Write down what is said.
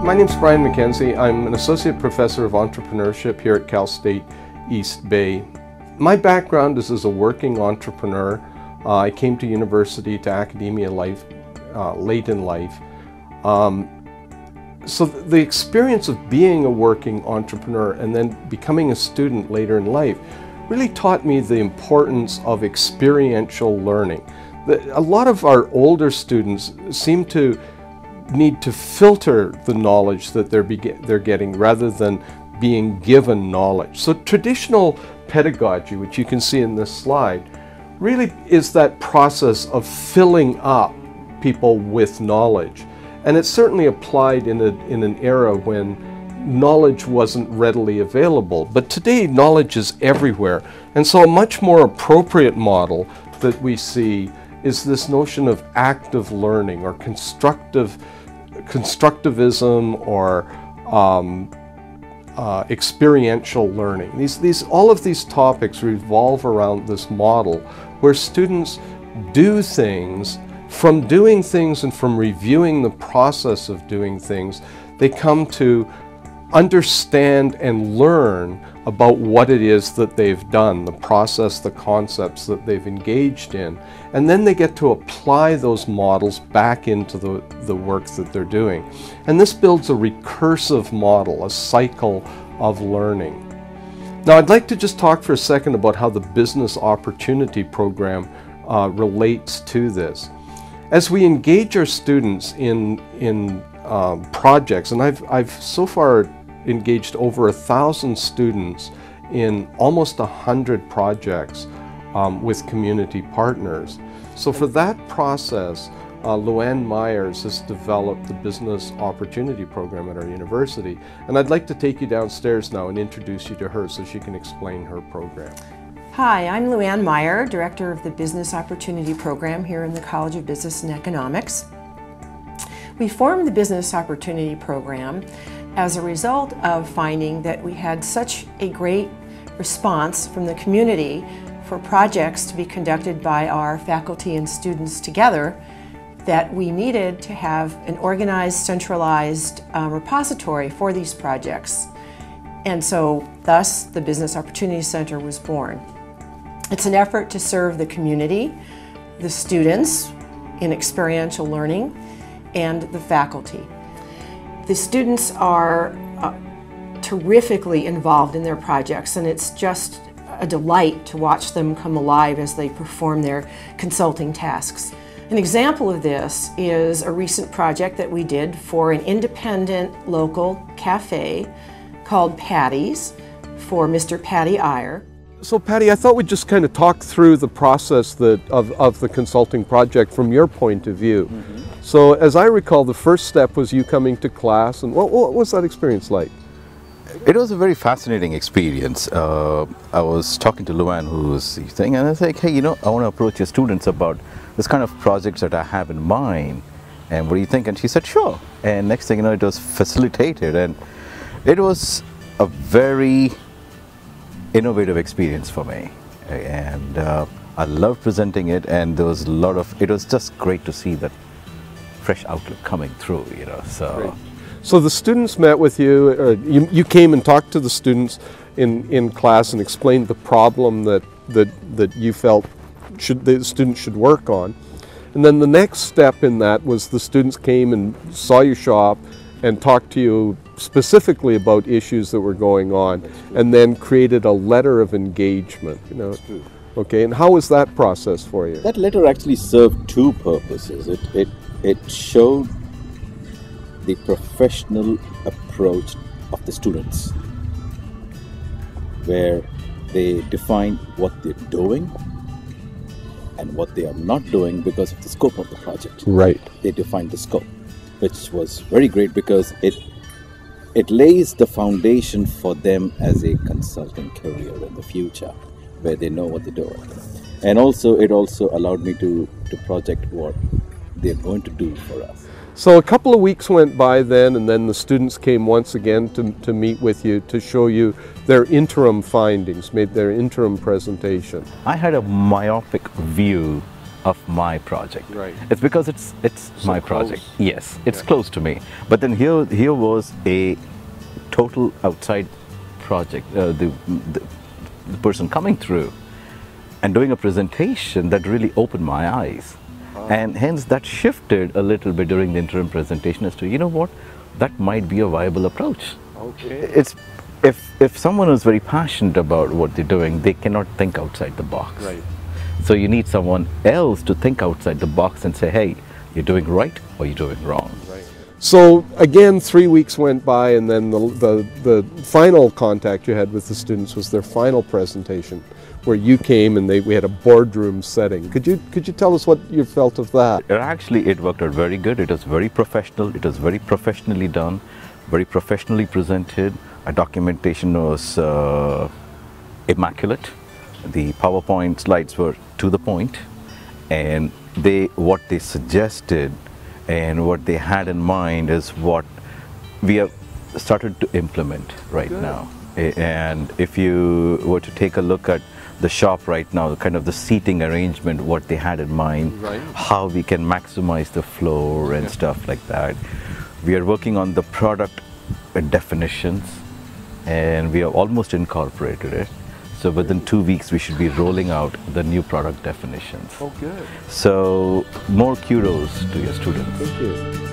My name's Brian McKenzie. I'm an Associate Professor of Entrepreneurship here at Cal State East Bay. My background is as a working entrepreneur. I came to university, to academia life, late in life. So the experience of being a working entrepreneur and then becoming a student later in life really taught me the importance of experiential learning. A lot of our older students seem to need to filter the knowledge that they're getting rather than being given knowledge. So traditional pedagogy, which you can see in this slide, really is that process of filling up people with knowledge. And it's certainly applied in an era when knowledge wasn't readily available. But today knowledge is everywhere. And so a much more appropriate model that we see is this notion of active learning or constructivism or experiential learning. All of these topics revolve around this model where students do things. From doing things and from reviewing the process of doing things, they come to understand and learn about what it is that they've done, the process, the concepts that they've engaged in. And then they get to apply those models back into the work that they're doing. And this builds a recursive model, a cycle of learning. Now I'd like to just talk for a second about how the Business Opportunity Program relates to this. As we engage our students in projects, and I've so far engaged over 1,000 students in almost 100 projects with community partners. So for that process, Luann Myers has developed the Business Opportunity Program at our university. And I'd like to take you downstairs now and introduce you to her so she can explain her program. Hi, I'm Luann Meyer, Director of the Business Opportunity Program here in the College of Business and Economics. We formed the Business Opportunity Program as a result of finding that we had such a great response from the community for projects to be conducted by our faculty and students together that we needed to have an organized, centralized repository for these projects. And so, thus, the Business Opportunity Center was born. It's an effort to serve the community, the students in experiential learning, and the faculty. The students are terrifically involved in their projects, and it's just a delight to watch them come alive as they perform their consulting tasks. An example of this is a recent project that we did for an independent local cafe called Patty's for Mr. Patty Iyer. So Patty, I thought we'd just kind of talk through the process of the consulting project from your point of view. Mm-hmm. So as I recall, the first step was you coming to class, and what was that experience like? It was a very fascinating experience. I was talking to Luann, who's the thing, and I was like, hey, you know, I want to approach your students about this kind of projects that I have in mind, and what do you think? And she said, sure. And next thing you know, it was facilitated, and it was a very innovative experience for me, and I loved presenting it, and there was a lot of, it was just great to see that fresh outlook coming through, you know. Great. So the students met with you, or you came and talked to the students in class and explained the problem that you felt the students should work on. And then the next step in that was the students came and saw your shop and talked to you specifically about issues that were going on, and then created a letter of engagement, you know. Okay, and how was that process for you? That letter actually served two purposes. It showed the professional approach of the students, where they define what they're doing and what they are not doing because of the scope of the project. Right. They defined the scope, which was very great because it lays the foundation for them as a consulting career in the future, where they know what they're doing. And also, it also allowed me to project what they're going to do for us. So a couple of weeks went by then, and then the students came once again to meet with you to show you their interim findings, made their interim presentation. I had a myopic view of my project. Right. It's because it's So my close. project. Yes, it's Yeah. close to me. But then here was a total outside project. The person coming through and doing a presentation that really opened my eyes. And hence that shifted a little bit during the interim presentation as to, you know what, that might be a viable approach. Okay. It's if someone is very passionate about what they're doing, they cannot think outside the box. Right. So you need someone else to think outside the box and say, hey, you're doing right or you're doing wrong. Right. So again, 3 weeks went by, and then the final contact you had with the students was their final presentation, where you came and we had a boardroom setting. Could you tell us what you felt of that? It worked out very good. It was very professional. It was very professionally done, very professionally presented. Our documentation was immaculate. The PowerPoint slides were to the point, and what they suggested and what they had in mind is what we have started to implement right now. And if you were to take a look at the shop right now, kind of the seating arrangement, what they had in mind, Right. how we can maximize the floor and stuff like that. We are working on the product definitions, and we have almost incorporated it. So within 2 weeks, we should be rolling out the new product definitions. Oh, good. So more kudos to your students. Thank you.